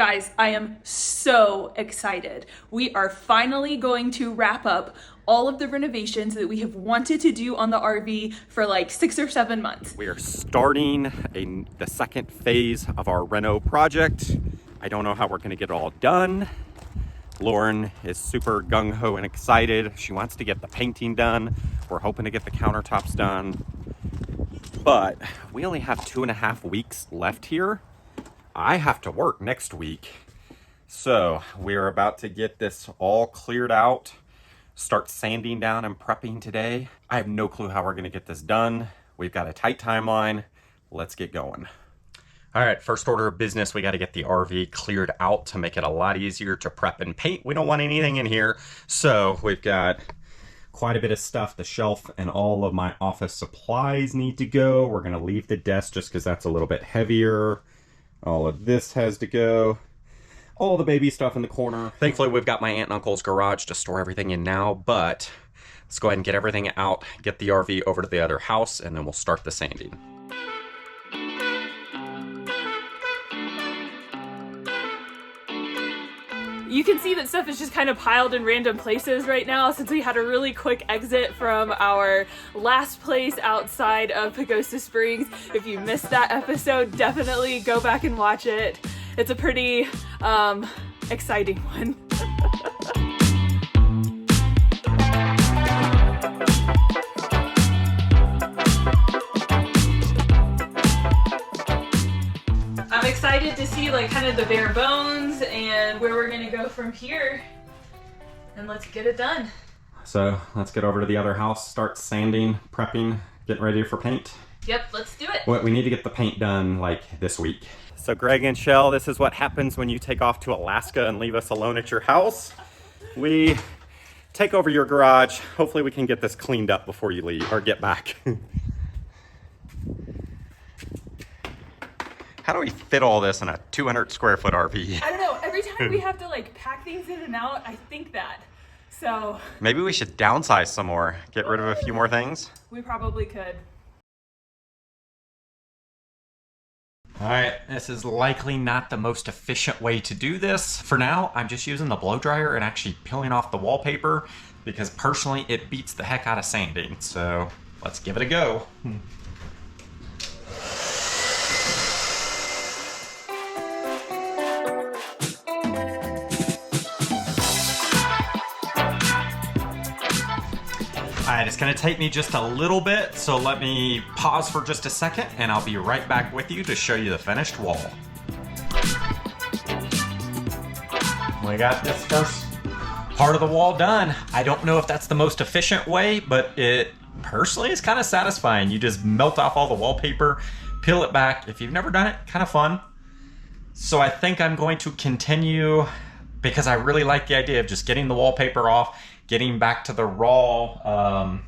Guys, I am so excited. We are finally going to wrap up all of the renovations that we have wanted to do on the RV for like 6 or 7 months. We are starting the second phase of our reno project. I don't know how we're gonna get it all done. Lauren is super gung-ho and excited. She wants to get the painting done. We're hoping to get the countertops done. But we only have 2.5 weeks left here. I have to work next week. So we're about to get this all cleared out, start sanding down and prepping today. I have no clue how we're gonna get this done. We've got a tight timeline. Let's get going. All right, first order of business, we got to get the RV cleared out to make it a lot easier to prep and paint. We don't want anything in here. So we've got quite a bit of stuff. The shelf and all of my office supplies need to go. We're going to leave the desk just because that's a little bit heavier. All of this has to go. All the baby stuff in the corner. Thankfully, we've got my aunt and uncle's garage to store everything in now, but let's go ahead and get everything out, get the RV over to the other house, and then we'll start the sanding. You can see that stuff is just kind of piled in random places right now since we had a really quick exit from our last place outside of Pagosa Springs. If you missed that episode, definitely go back and watch it. It's a pretty exciting one. I'm excited to see like kind of the bare bones and where we're gonna go from here, and let's get it done. So let's get over to the other house, start sanding, prepping, getting ready for paint. Yep, let's do it. We need to get the paint done like this week. So Greg and Shell, this is what happens when you take off to Alaska and leave us alone at your house. We take over your garage. Hopefully we can get this cleaned up before you leave or get back. How do we fit all this in a 200 square foot RV? I don't know, every time we have to like pack things in and out, I think that. So maybe we should downsize some more, get rid of a few more things. We probably could. All right, this is likely not the most efficient way to do this. For now, I'm just using the blow dryer and actually peeling off the wallpaper because personally it beats the heck out of sanding. So let's give it a go. All right, it's gonna take me just a little bit, so let me pause for just a second and I'll be right back with you to show you the finished wall. We got this first part of the wall done. I don't know if that's the most efficient way, but it personally is kind of satisfying. You just melt off all the wallpaper, peel it back. If you've never done it, kind of fun. So I think I'm going to continue because I really like the idea of just getting the wallpaper off, getting back to the raw,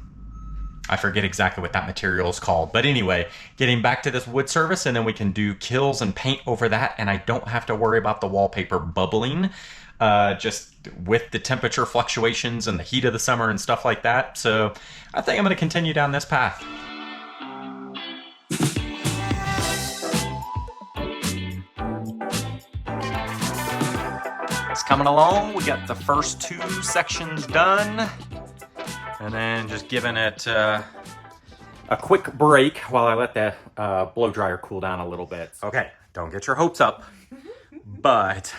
I forget exactly what that material is called, but anyway, getting back to this wood surface, and then we can do kills and paint over that, and I don't have to worry about the wallpaper bubbling, just with the temperature fluctuations and the heat of the summer and stuff like that. So I think I'm gonna continue down this path. It's coming along. We got the first 2 sections done, and then just giving it a quick break while I let the blow dryer cool down a little bit. Okay, don't get your hopes up, but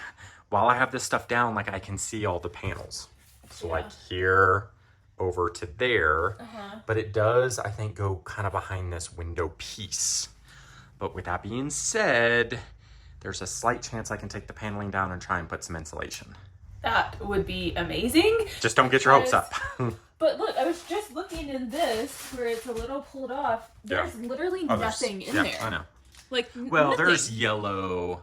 while I have this stuff down, like I can see all the panels. So like here over to there, but it does, I think, go kind of behind this window piece. But with that being said, there's a slight chance I can take the paneling down and try and put some insulation. That would be amazing. Just don't get your hopes up. But look, I was just looking in this where it's a little pulled off. There's literally nothing in there. I know. Like, well, nothing. There's yellow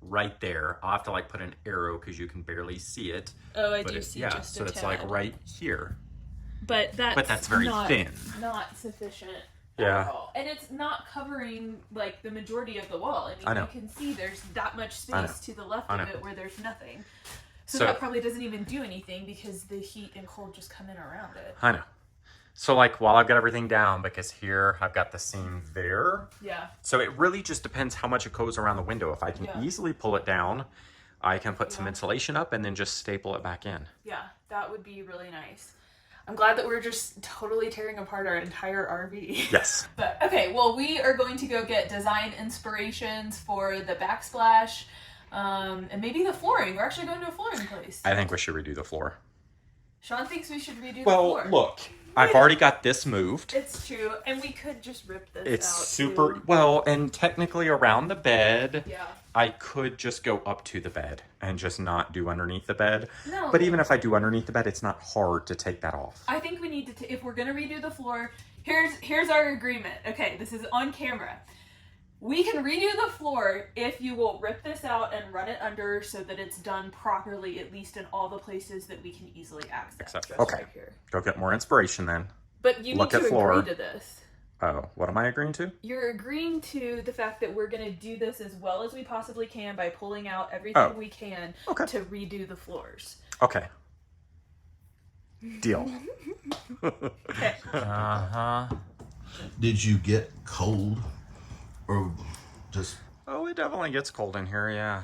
right there. I'll have to like put an arrow because you can barely see it. Oh, I do see just a so tad. it's like right here. But that's very thin. Not sufficient. Yeah. And it's not covering like the majority of the wall. I mean, you can see there's that much space to the left of it where there's nothing. So that probably doesn't even do anything because the heat and cold just come in around it. I know. So like while I've got everything down, because here I've got the seam there. Yeah. So it really just depends how much it goes around the window. If I can easily pull it down, I can put some insulation up and then just staple it back in. Yeah, that would be really nice. I'm glad that we're just totally tearing apart our entire RV. Yes. But okay, well, we are going to go get design inspirations for the backsplash and maybe the flooring. We're actually going to a flooring place. I think we should redo the floor. Sean thinks we should redo the floor. Well, look, I've already got this moved. It's true, and we could just rip this It's out super, too. well, and technically around the bed, Yeah. I could just go up to the bed and just not do underneath the bed. No. But even if I do underneath the bed, it's not hard to take that off. I think we need to, if we're gonna redo the floor, here's our agreement. Okay, this is on camera. We can redo the floor if you will rip this out and run it under so that it's done properly, at least in all the places that we can easily access. Okay, right here. go get more inspiration then. But you Look need at to floor. agree to this. Oh, what am I agreeing to? You're agreeing to the fact that we're going to do this as well as we possibly can by pulling out everything we can to redo the floors. Okay. Deal. Okay. Uh-huh. Did you get cold or just... Oh, it definitely gets cold in here, yeah.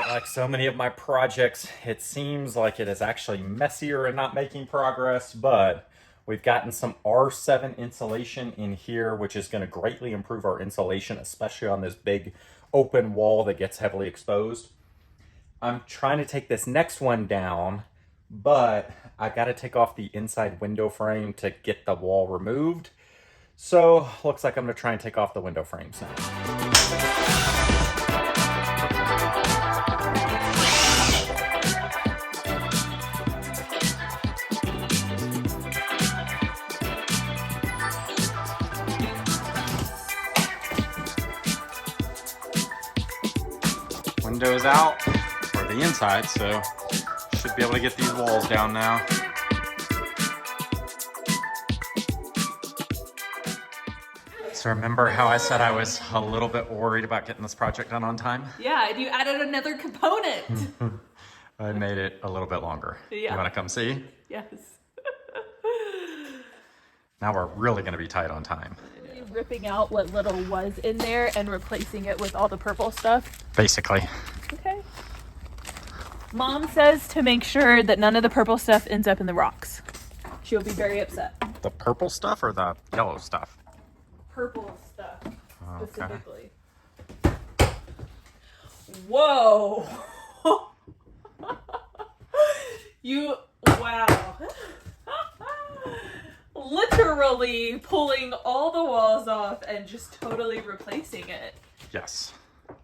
Like so many of my projects, it seems like it is actually messier and not making progress, but we've gotten some R7 insulation in here, which is going to greatly improve our insulation, especially on this big open wall that gets heavily exposed. I'm trying to take this next one down, but I got to take off the inside window frame to get the wall removed. So looks like I'm going to try and take off the window frames now. Windows out for the inside, so should be able to get these walls down now. So remember how I said I was a little bit worried about getting this project done on time? Yeah, and you added another component. I made it a little bit longer. Yeah. You want to come see? Yes. Now we're really going to be tight on time. Ripping out what little was in there and replacing it with all the purple stuff. Basically. Okay. Mom says to make sure that none of the purple stuff ends up in the rocks. She'll be very upset. The purple stuff or the yellow stuff? Purple stuff, Okay. specifically. Whoa! Wow. Literally pulling all the walls off and just totally replacing it. Yes.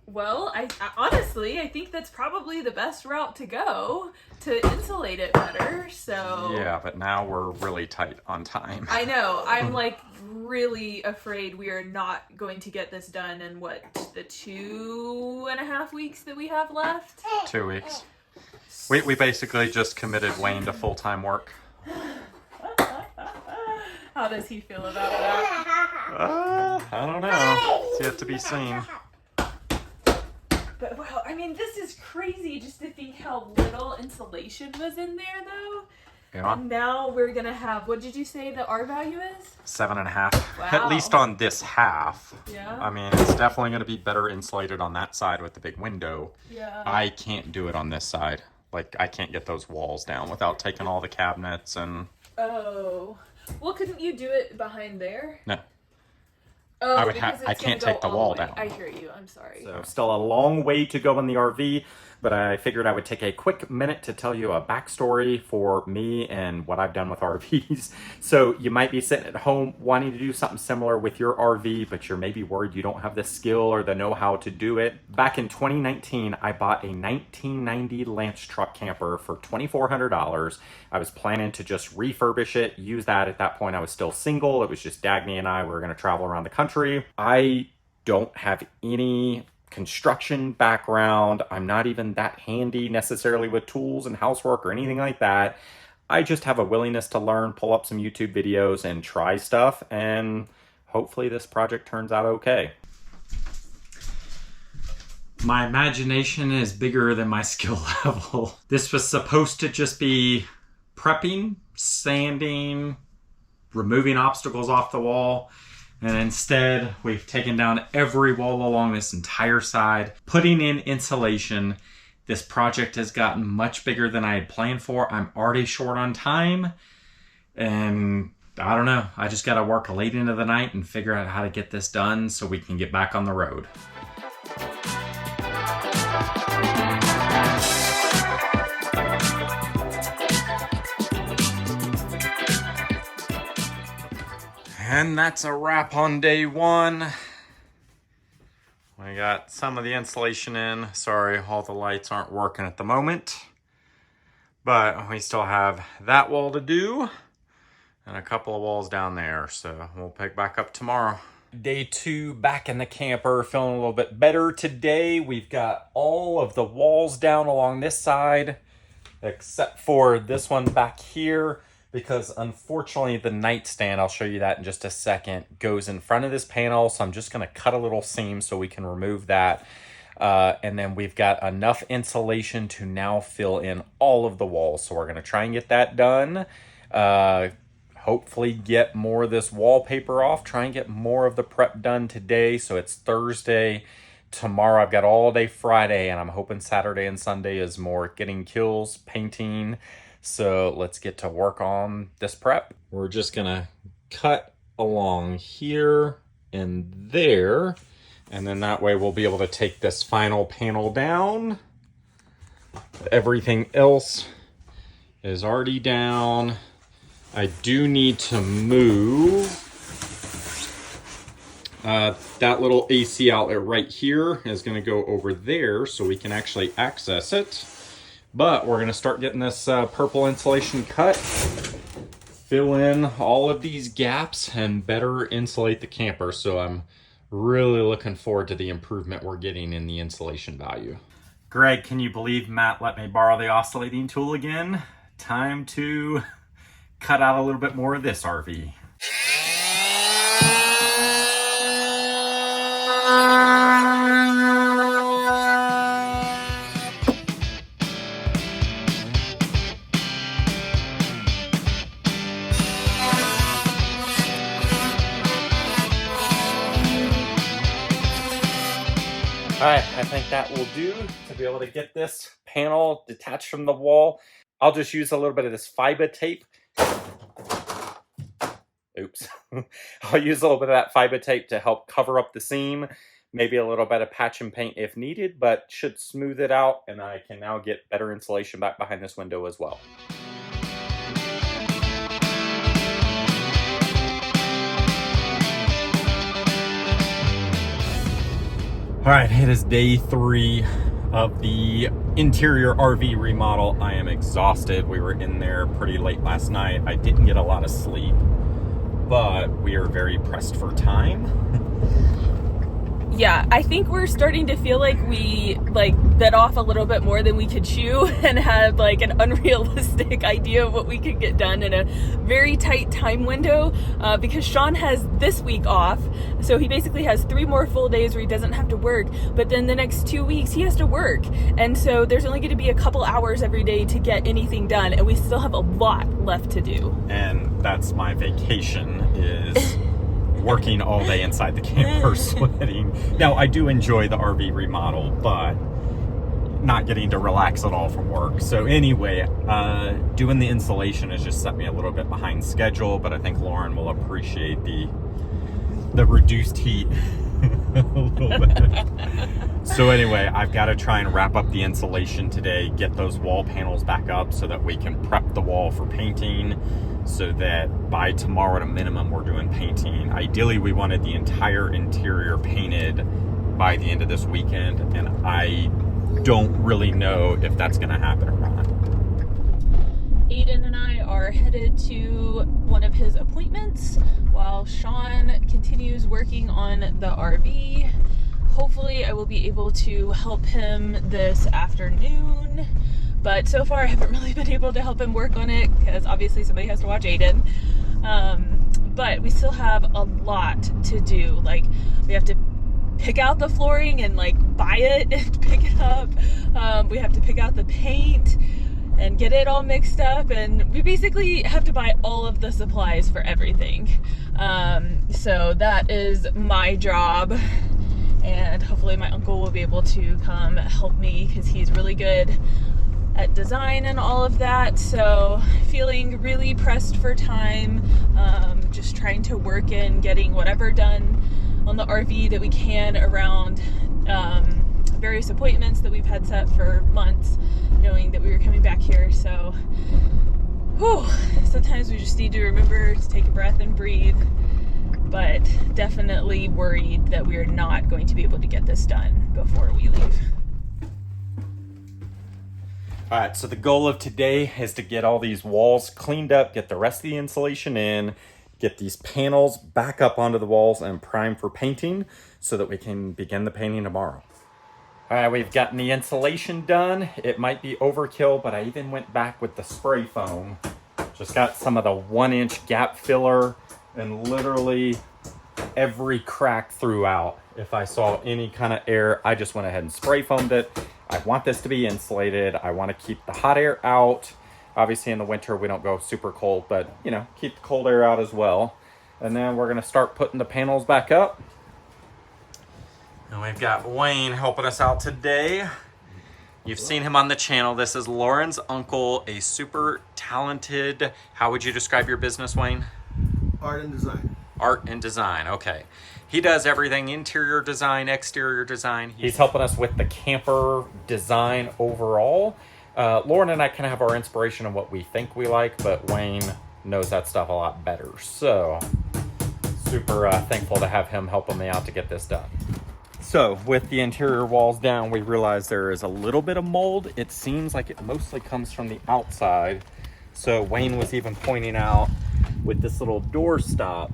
Well, I honestly, I think that's probably the best route to go to insulate it better, so... Yeah, but now we're really tight on time. I know. I'm like really afraid we are not going to get this done in what, the 2.5 weeks that we have left? 2 weeks. We basically just committed Wayne to full-time work. How does he feel about that? I don't know. It's yet to be seen. But wow, I mean, this is crazy just to think how little insulation was in there, though. Yeah. And now we're gonna have, what did you say the R value is? 7.5. Wow. At least on this half. Yeah. I mean, it's definitely going to be better insulated on that side with the big window. Yeah. I can't do it on this side. Like, I can't get those walls down without taking all the cabinets and... Oh. Well, couldn't you do it behind there? No. Oh, I would because I it's can't gonna take go the all wall way. down. I hear you. I'm sorry. So still a long way to go in the RV, but I figured I would take a quick minute to tell you a backstory for me and what I've done with RVs. So you might be sitting at home wanting to do something similar with your RV, but you're maybe worried you don't have the skill or the know-how to do it. Back in 2019, I bought a 1990 Lance truck camper for $2,400. I was planning to just refurbish it, use that. At that point, I was still single. It was just Dagny and I. We were going to travel around the country. I don't have any construction background. I'm not even that handy necessarily with tools and housework or anything like that. I just have a willingness to learn, pull up some YouTube videos and try stuff, and hopefully this project turns out okay. My imagination is bigger than my skill level. This was supposed to just be prepping, sanding, removing obstacles off the wall, and instead we've taken down every wall along this entire side, putting in insulation. This project has gotten much bigger than I had planned for. I'm already short on time, and I don't know. I just gotta work late into the night and figure out how to get this done so we can get back on the road. And that's a wrap on day one. We got some of the insulation in. Sorry, all the lights aren't working at the moment. But we still have that wall to do and a couple of walls down there. So we'll pick back up tomorrow. Day two, back in the camper, feeling a little bit better today. We've got all of the walls down along this side, except for this one back here, because unfortunately the nightstand, I'll show you that in just a second, goes in front of this panel. So I'm just gonna cut a little seam so we can remove that. And then we've got enough insulation to now fill in all of the walls. So we're gonna try and get that done. Hopefully get more of this wallpaper off, try and get more of the prep done today. So it's Thursday. Tomorrow I've got all day Friday, and I'm hoping Saturday and Sunday is more getting kills, painting. So let's get to work on this prep. We're just gonna cut along here and there, and then that way we'll be able to take this final panel down. Everything else is already down. I do need to move that little AC outlet right here is gonna go over there so we can actually access it. But we're gonna start getting this purple insulation cut, fill in all of these gaps, and better insulate the camper. So I'm really looking forward to the improvement we're getting in the insulation value. Greg, can you believe Matt let me borrow the oscillating tool again? Time to cut out a little bit more of this RV. All right, I think that will do to be able to get this panel detached from the wall. I'll just use a little bit of this fiber tape. Oops. I'll use a little bit of that fiber tape to help cover up the seam. Maybe a little bit of patch and paint if needed, but should smooth it out, and I can now get better insulation back behind this window as well. All right, it is day 3 of the interior RV remodel. I am exhausted. We were in there pretty late last night. I didn't get a lot of sleep, but we are very pressed for time. Yeah, I think we're starting to feel like we bit off a little bit more than we could chew and had an unrealistic idea of what we could get done in a very tight time window, because Sean has this week off. So he basically has 3 more full days where he doesn't have to work, but then the next 2 weeks he has to work. And so there's only going to be a couple hours every day to get anything done, and we still have a lot left to do. And that's my vacation, is working all day inside the camper, sweating. Now, I do enjoy the RV remodel, but not getting to relax at all from work. So anyway, doing the insulation has just set me a little bit behind schedule, but I think Lauren will appreciate the reduced heat a little bit. So anyway, I've got to try and wrap up the insulation today, get those wall panels back up so that we can prep the wall for painting, so that by tomorrow at a minimum we're doing painting. Ideally we wanted the entire interior painted by the end of this weekend, and I don't really know if that's going to happen or not. Aiden and I are headed to one of his appointments while Sean continues working on the RV. Hopefully I will be able to help him this afternoon, but so far I haven't really been able to help him work on it because obviously somebody has to watch Aiden. But we still have a lot to do. Like, we have to pick out the flooring and like buy it and pick it up. We have to pick out the paint and get it all mixed up, and we basically have to buy all of the supplies for everything. So that is my job, and hopefully my uncle will be able to come help me because he's really good at design and all of that. So feeling really pressed for time, just trying to work in getting whatever done on the RV that we can around various appointments that we've had set for months, knowing that we were coming back here. So sometimes we just need to remember to take a breath and breathe, but definitely worried that we are not going to be able to get this done before we leave. All right, so the goal of today is to get all these walls cleaned up, get the rest of the insulation in, get these panels back up onto the walls and prime for painting so that we can begin the painting tomorrow. All right, we've gotten the insulation done. It might be overkill, but I even went back with the spray foam. Just got some of the 1-inch gap filler and literally every crack throughout. If I saw any kind of air, I just went ahead and spray foamed it. I want this to be insulated. I want to keep the hot air out. Obviously in the winter we don't go super cold, but you know, keep the cold air out as well. And then we're gonna start putting the panels back up. And we've got Wayne helping us out today. You've seen him on the channel. This is Lauren's uncle, a super talented, how would you describe your business, Wayne? Art and design. Art and design, okay. He does everything, interior design, exterior design. He's helping us with the camper design overall. Lauren and I kind of have our inspiration on what we think we like, but Wayne knows that stuff a lot better. So super thankful to have him helping me out to get this done. So with the interior walls down, we realized there is a little bit of mold. It seems like it mostly comes from the outside. So Wayne was even pointing out with this little door stop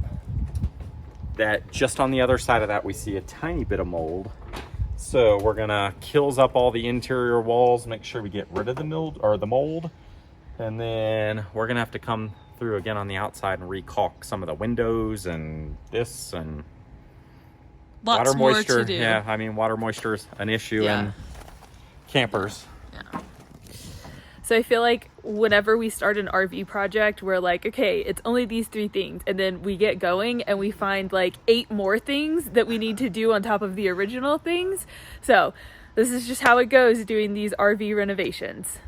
that just on the other side of that, we see a tiny bit of mold. So we're gonna kills up all the interior walls, make sure we get rid of the mold. And then we're gonna have to come through again on the outside and re-caulk some of the windows and this and Lots water moisture. More to do. Yeah, I mean, water moisture is an issue in campers. Yeah. So I feel like whenever we start an RV project, we're like, okay, it's only these 3 things. And then we get going and we find like 8 more things that we need to do on top of the original things. So this is just how it goes doing these RV renovations.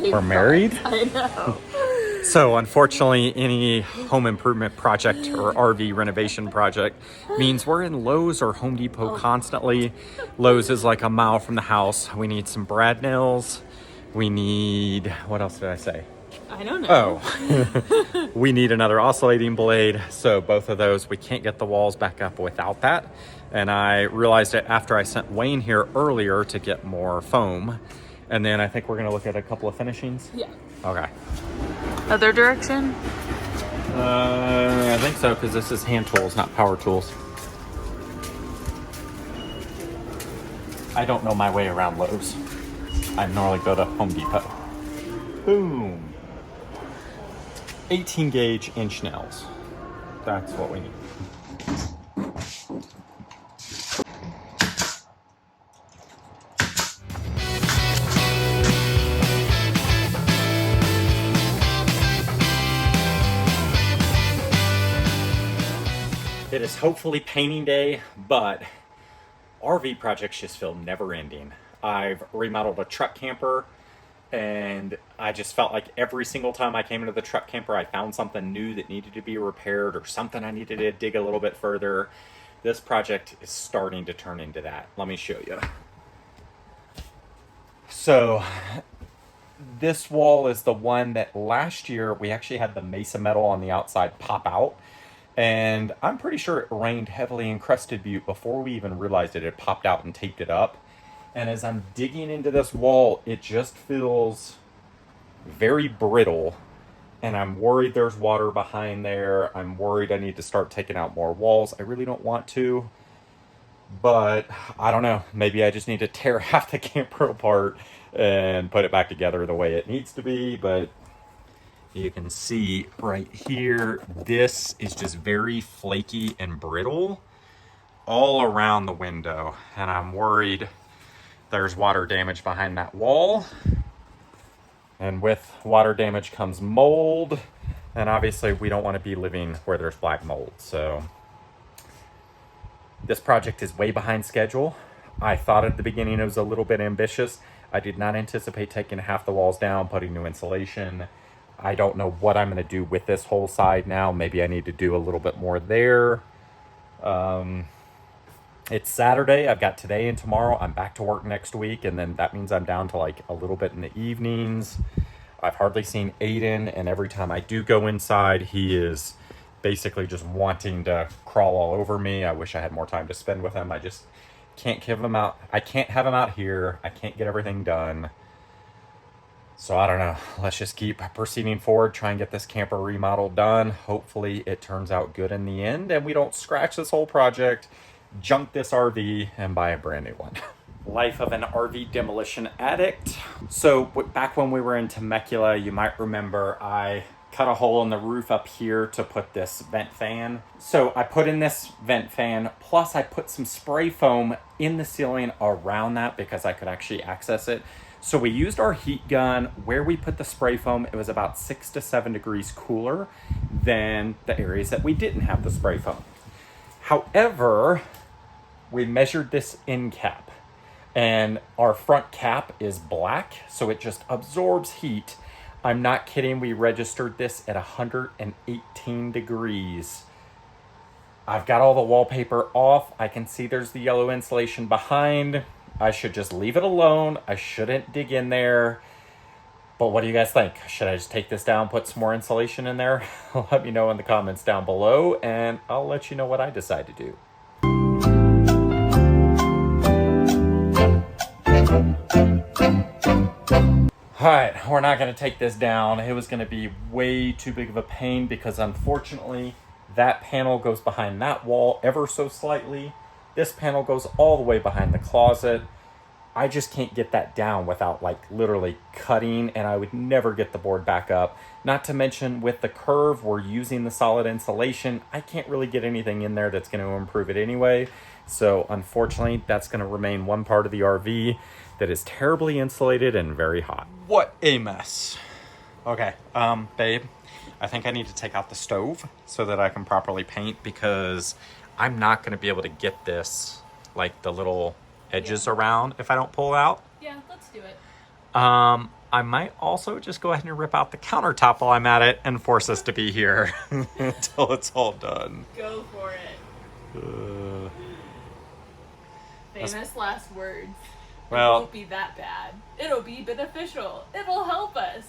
We're married. I know. So unfortunately, any home improvement project or RV renovation project means we're in Lowe's or Home Depot constantly. Lowe's is like a mile from the house. We need some brad nails. We need, what else did I say? I don't know. Oh, we need another oscillating blade. So both of those, we can't get the walls back up without that. And I realized it after I sent Wayne here earlier to get more foam. And then I think we're gonna look at a couple of finishings. Yeah. Okay. Other direction? I think so, because this is hand tools, not power tools. I don't know my way around Lowe's. I normally go to Home Depot. Boom. 18 gauge inch nails. That's what we need. It is hopefully painting day, but RV projects just feel never ending. I've remodeled a truck camper. and I just felt like every single time I came into the truck camper, I found something new that needed to be repaired or something I needed to dig a little bit further. This project is starting to turn into that. Let me show you. So this wall is the one that last year we actually had the mesa metal on the outside pop out. And I'm pretty sure it rained heavily in Crested Butte before we even realized it had popped out and taped it up. And as I'm digging into this wall, it just feels very brittle. And I'm worried there's water behind there. I'm worried I need to start taking out more walls. I really don't want to. But I don't know. Maybe I just need to tear half the camper apart and put it back together the way it needs to be. But you can see right here, this is just very flaky and brittle all around the window. And I'm worried there's water damage behind that wall. And with water damage comes mold. And obviously we don't want to be living where there's black mold. So this project is way behind schedule. I thought at the beginning it was a little bit ambitious. I did not anticipate taking half the walls down, putting new insulation. I don't know what I'm going to do with this whole side now. Maybe I need to do a little bit more there. It's Saturday. I've got today and tomorrow. I'm back to work next week, and then that means I'm down to like a little bit in the evenings. I've hardly seen Aiden, and every time I do go inside, he is basically just wanting to crawl all over me. I wish I had more time to spend with him. I just can't give him out. I can't have him out here. I can't get everything done. So I don't know. Let's just keep proceeding forward, try and get this camper remodel done. Hopefully it turns out good in the end and we don't scratch this whole project, junk this RV, and buy a brand new one. Life of an RV demolition addict. So back when we were in Temecula, you might remember I cut a hole in the roof up here to put this vent fan. So I put in this vent fan, plus I put some spray foam in the ceiling around that because I could actually access it. So we used our heat gun. Where we put the spray foam, it was about 6 to 7 degrees cooler than the areas that we didn't have the spray foam. However, we measured this end cap, and our front cap is black, so it just absorbs heat. I'm not kidding, we registered this at 118 degrees. I've got all the wallpaper off. I can see there's the yellow insulation behind. I should just leave it alone. I shouldn't dig in there. But what do you guys think? Should I just take this down, put some more insulation in there? Let me know in the comments down below, and I'll let you know what I decide to do. Alright, we're not going to take this down. It was going to be way too big of a pain because unfortunately that panel goes behind that wall ever so slightly. This panel goes all the way behind the closet. I just can't get that down without like literally cutting, and I would never get the board back up. Not to mention with the curve, we're using the solid insulation. I can't really get anything in there that's going to improve it anyway. So unfortunately, that's going to remain one part of the RV that is terribly insulated and very hot. What a mess. Okay, babe, I think I need to take out the stove so that I can properly paint because I'm not going to be able to get this, like the little edges around if I don't pull out. Yeah, let's do it. I might also just go ahead and rip out the countertop while I'm at it and force us to be here until it's all done. Go for it. Famous last words. Well, it won't be that bad. It'll be beneficial. It'll help us.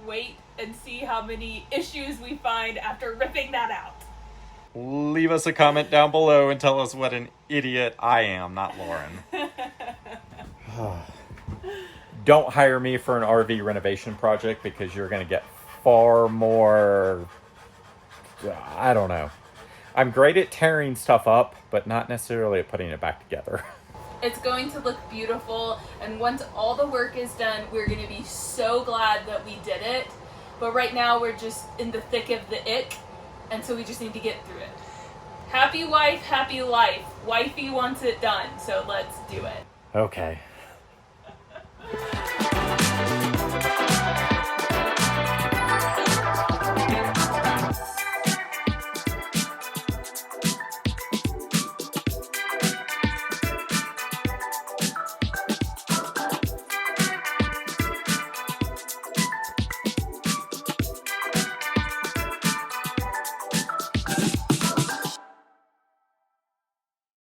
Wait and see how many issues we find after ripping that out. Leave us a comment down below and tell us what an idiot I am, not Lauren. Don't hire me for an RV renovation project because you're going to get far more, I don't know. I'm great at tearing stuff up, but not necessarily at putting it back together. It's going to look beautiful, and once all the work is done, we're going to be so glad that we did it. But right now, we're just in the thick of the ick, and so we just need to get through it. Happy wife, happy life. Wifey wants it done, so let's do it. Okay.